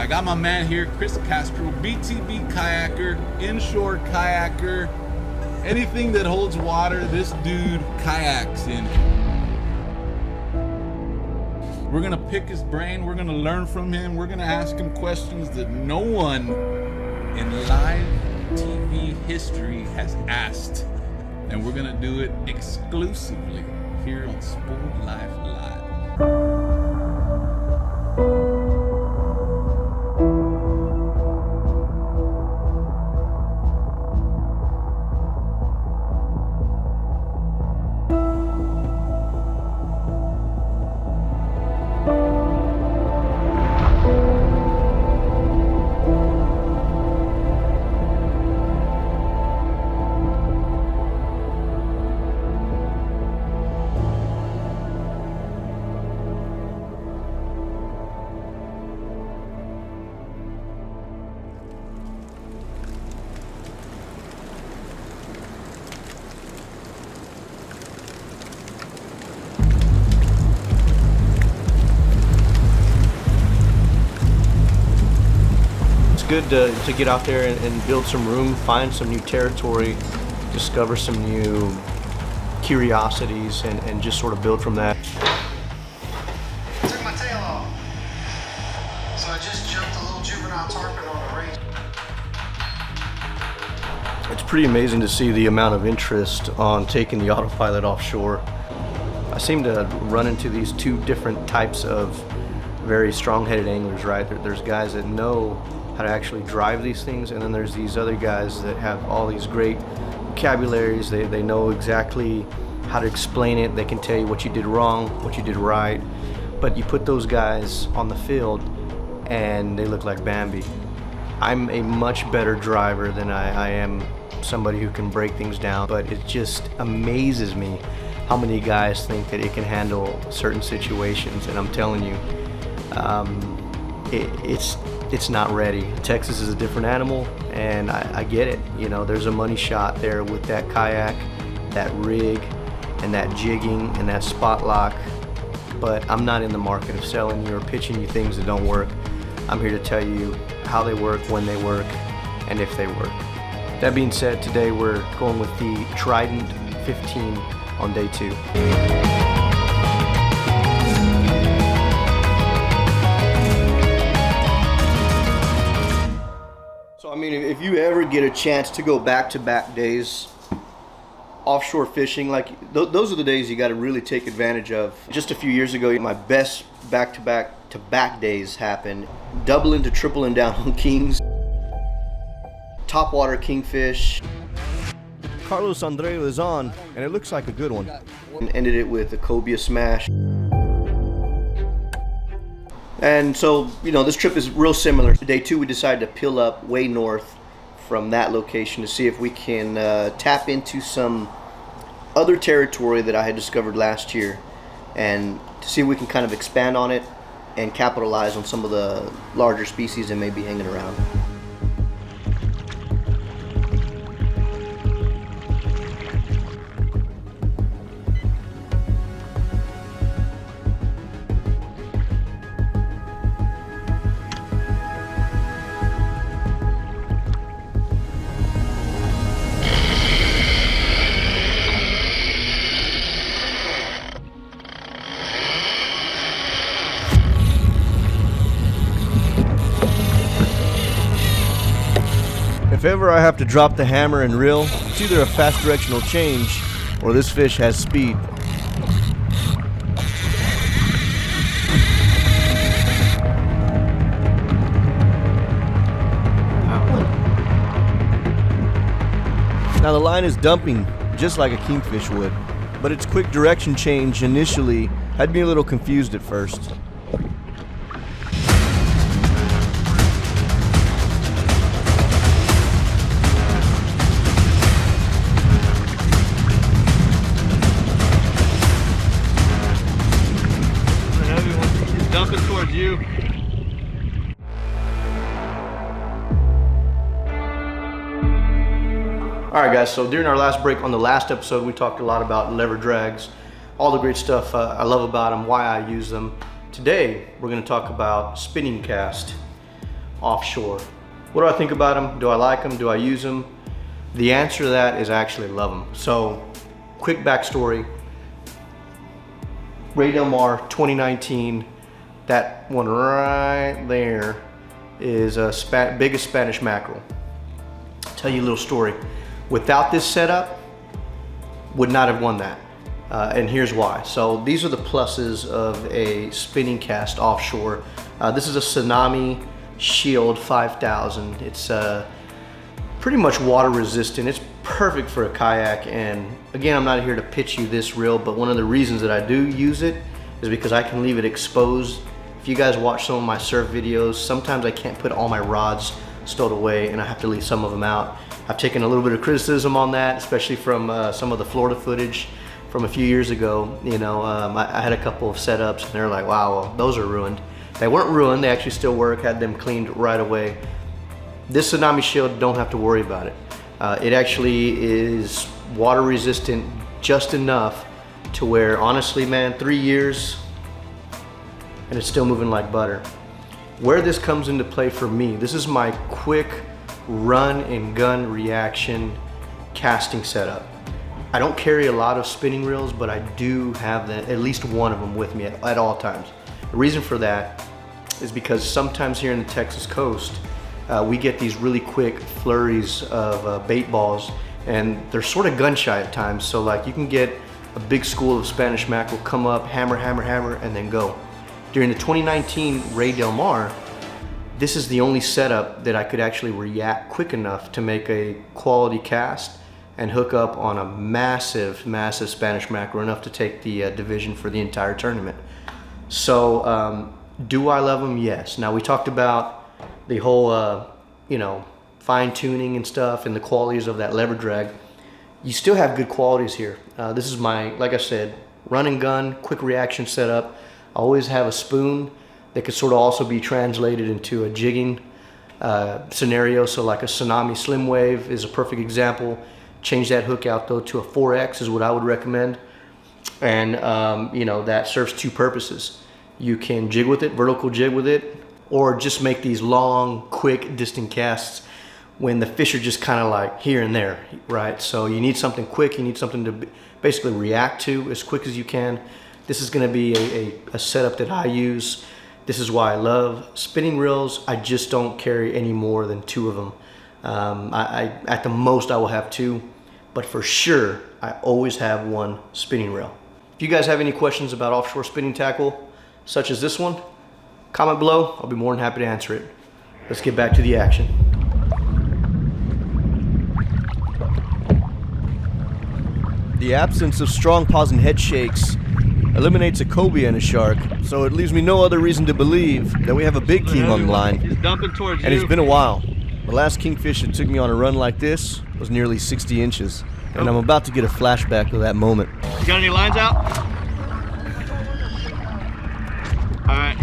I got my man here, Chris Castro, BTB kayaker, inshore kayaker. Anything that holds water, this dude kayaks in. We're gonna pick his brain, we're gonna learn from him, we're gonna ask him questions that no one in live TV history has asked. And we're gonna do it exclusively here on Sport Life Live. Good to get out there and build some room, find some new territory, discover some new curiosities, and just sort of build from that. I took my tail off, so I just jumped a little juvenile tarpon on a reef. It's pretty amazing to see the amount of interest on taking the autopilot offshore. I seem to run into these two different types of very strong-headed anglers, right? There's guys that know how to actually drive these things, and then there's these other guys that have all these great vocabularies. They know exactly how to explain it. They can tell you what you did wrong, what you did right. But you put those guys on the field and they look like Bambi. I'm a much better driver than I am somebody who can break things down, but it just amazes me how many guys think that it can handle certain situations, and I'm telling you, it's not ready. Texas is a different animal, and I get it. You know, there's a money shot there with that kayak, that rig, and that jigging, and that spot lock. But I'm not in the market of selling you or pitching you things that don't work. I'm here to tell you how they work, when they work, and if they work. That being said, today we're going with the Trident 15 on day 2. So I mean, if you ever get a chance to go back-to-back days offshore fishing, like those are the days you got to really take advantage of. Just a few years ago, my best back-to-back days happened. Doubling to tripling down on kings, topwater kingfish. Carlos Andreu is on, and it looks like a good one. And ended it with a cobia smash. And so, you know, this trip is real similar. Day 2, we decided to peel up way north from that location to see if we can tap into some other territory that I had discovered last year, and to see if we can kind of expand on it and capitalize on some of the larger species that may be hanging around. If ever I have to drop the hammer and reel, it's either a fast directional change or this fish has speed. Now the line is dumping just like a kingfish would, but its quick direction change initially had me a little confused at first. Dumping towards you. Alright guys, so during our last break on the last episode, we talked a lot about lever drags, all the great stuff I love about them, why I use them. Today, we're going to talk about spinning cast. offshore. What do I think about them? Do I like them? Do I use them? The answer to that is I actually love them. So, quick backstory. Ray Del Mar 2019, that one right there is a biggest Spanish mackerel. I'll tell you a little story. Without this setup, would not have won that. And here's why. So these are the pluses of a spinning cast offshore. This is a Tsunami Shield 5000. It's pretty much water resistant. It's perfect for a kayak. And again, I'm not here to pitch you this reel, but one of the reasons that I do use it is because I can leave it exposed. If you guys watch some of my surf videos, sometimes I can't put all my rods stowed away and I have to leave some of them out. I've taken a little bit of criticism on that, especially from some of the Florida footage from a few years ago. You know, I had a couple of setups and they're like, wow, well, those are ruined. They weren't ruined, they actually still work, had them cleaned right away. This Tsunami Shield, don't have to worry about it. It actually is water resistant just enough to where, honestly, man, 3 years and it's still moving like butter. Where this comes into play for me, this is my quick run and gun reaction casting setup. I don't carry a lot of spinning reels, but I do have at least one of them with me at all times. The reason for that is because sometimes here in the Texas coast, we get these really quick flurries of bait balls, and they're sort of gun shy at times. So like you can get a big school of Spanish mackerel come up, hammer, hammer, hammer, and then go. During the 2019 Ray Del Mar, this is the only setup that I could actually react quick enough to make a quality cast and hook up on a massive, massive Spanish mackerel, enough to take the division for the entire tournament. So, do I love them? Yes. Now we talked about the whole, you know, fine tuning and stuff and the qualities of that lever drag. You still have good qualities here. This is my, like I said, run and gun, quick reaction setup. I always have a spoon that could sort of also be translated into a jigging scenario. So like a Tsunami Slim Wave is a perfect example. Change that hook out though to a 4X is what I would recommend. And you know, that serves two purposes. You can jig with it, vertical jig with it, or just make these long, quick, distant casts when the fish are just kind of like here and there, right? So you need something quick, you need something to basically react to as quick as you can. This is gonna be a setup that I use. This is why I love spinning reels. I just don't carry any more than 2 of them. At the most I will have 2, but for sure I always have 1 spinning reel. If you guys have any questions about offshore spinning tackle, such as this one, comment below. I'll be more than happy to answer it. Let's get back to the action. The absence of strong paws and head shakes eliminates a cobia and a shark, so it leaves me no other reason to believe that we have a big king on the line. He's dumping towards And you. it's been a while. The last kingfish that took me on a run like this was nearly 60 inches, and I'm about to get a flashback of that moment. You got any lines out? All right.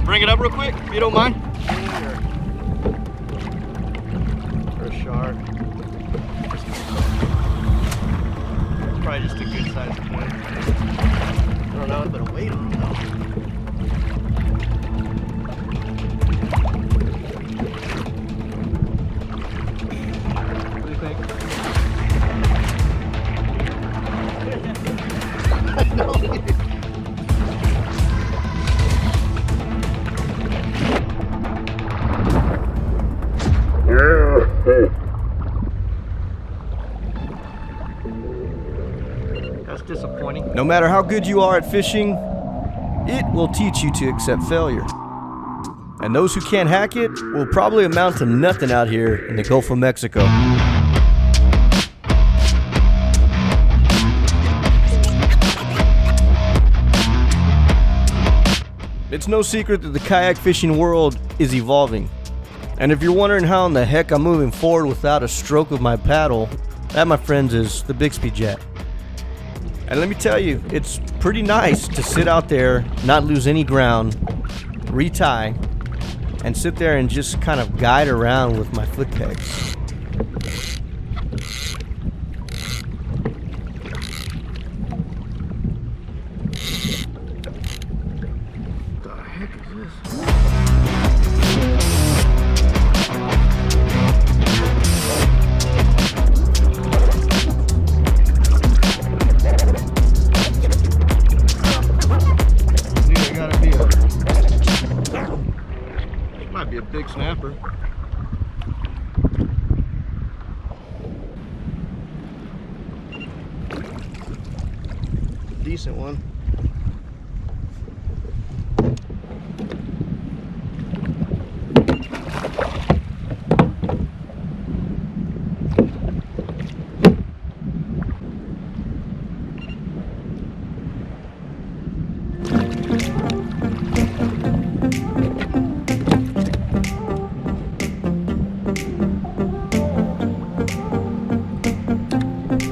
Bring it up real quick, if you don't mind. For a shark. Probably just a good size point. I don't know, but weight on it though. What do you think? That's disappointing. No matter how good you are at fishing, it will teach you to accept failure. And those who can't hack it will probably amount to nothing out here in the Gulf of Mexico. It's no secret that the kayak fishing world is evolving. And if you're wondering how in the heck I'm moving forward without a stroke of my paddle, that, my friends, is the Bixby Jet. And let me tell you, it's pretty nice to sit out there, not lose any ground, retie, and sit there and just kind of guide around with my foot pegs. What the heck is decent one.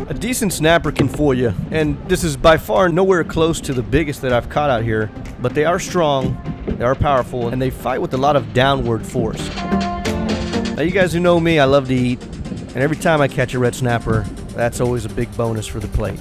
A decent snapper can fool you, and this is by far nowhere close to the biggest that I've caught out here, but they are strong, they are powerful, and they fight with a lot of downward force. Now you guys who know me, I love to eat, and every time I catch a red snapper, that's always a big bonus for the plate.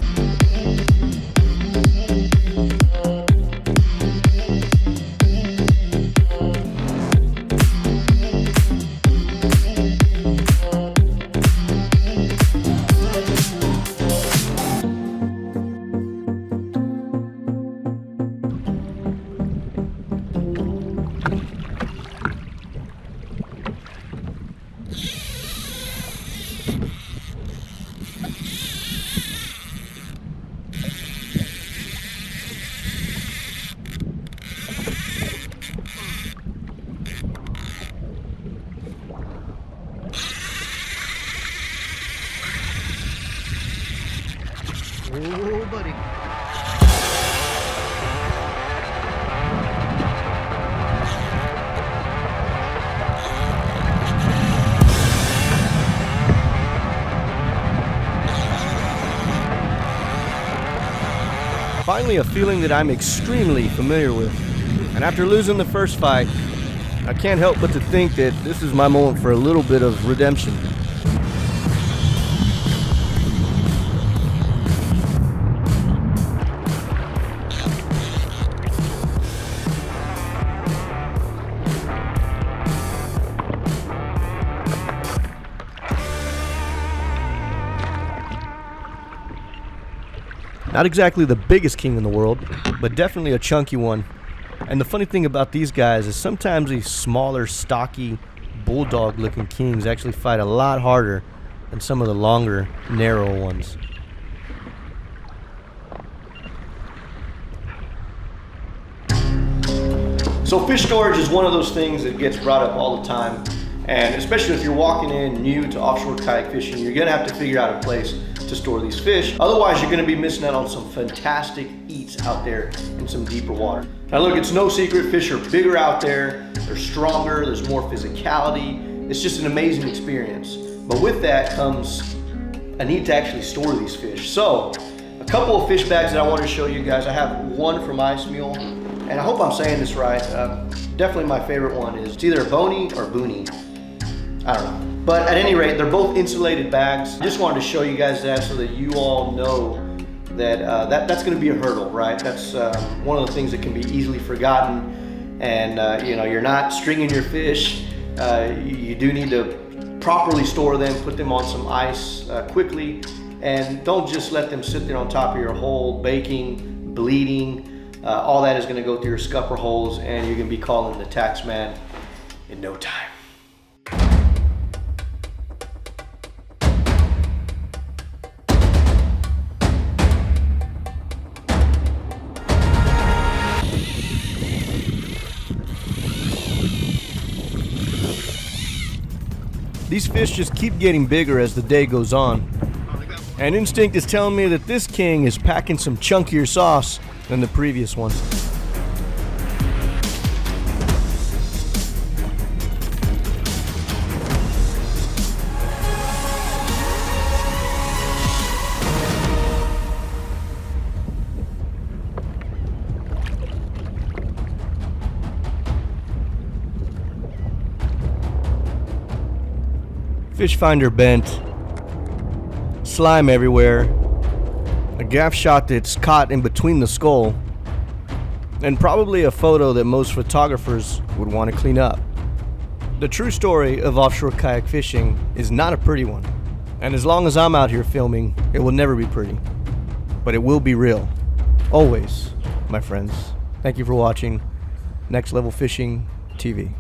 Oh, buddy. Finally, a feeling that I'm extremely familiar with. And after losing the first fight, I can't help but to think that this is my moment for a little bit of redemption. Not exactly the biggest king in the world, but definitely a chunky one. And the funny thing about these guys is sometimes these smaller, stocky, bulldog-looking kings actually fight a lot harder than some of the longer, narrow ones. So fish storage is one of those things that gets brought up all the time. And especially if you're walking in new to offshore kayak fishing, you're gonna have to figure out a place to store these fish. Otherwise, you're gonna be missing out on some fantastic eats out there in some deeper water. Now look, it's no secret, fish are bigger out there, they're stronger, there's more physicality. It's just an amazing experience. But with that comes a need to actually store these fish. So, a couple of fish bags that I want to show you guys. I have one from Ice Mule, and I hope I'm saying this right. Definitely my favorite one is, it's either Boney or Booney. I don't know. But at any rate, they're both insulated bags. Just wanted to show you guys that so that you all know that, that's gonna be a hurdle, right? That's one of the things that can be easily forgotten. And you know, you're not stringing your fish. You do need to properly store them, put them on some ice quickly, and don't just let them sit there on top of your hole, baking, bleeding. All that is gonna go through your scupper holes, and you're gonna be calling the tax man in no time. These fish just keep getting bigger as the day goes on. And instinct is telling me that this king is packing some chunkier sauce than the previous one. Fish finder bent, slime everywhere, a gaff shot that's caught in between the skull, and probably a photo that most photographers would want to clean up. The true story of offshore kayak fishing is not a pretty one, and as long as I'm out here filming, it will never be pretty, but it will be real, always, my friends. Thank you for watching Next Level Fishing TV.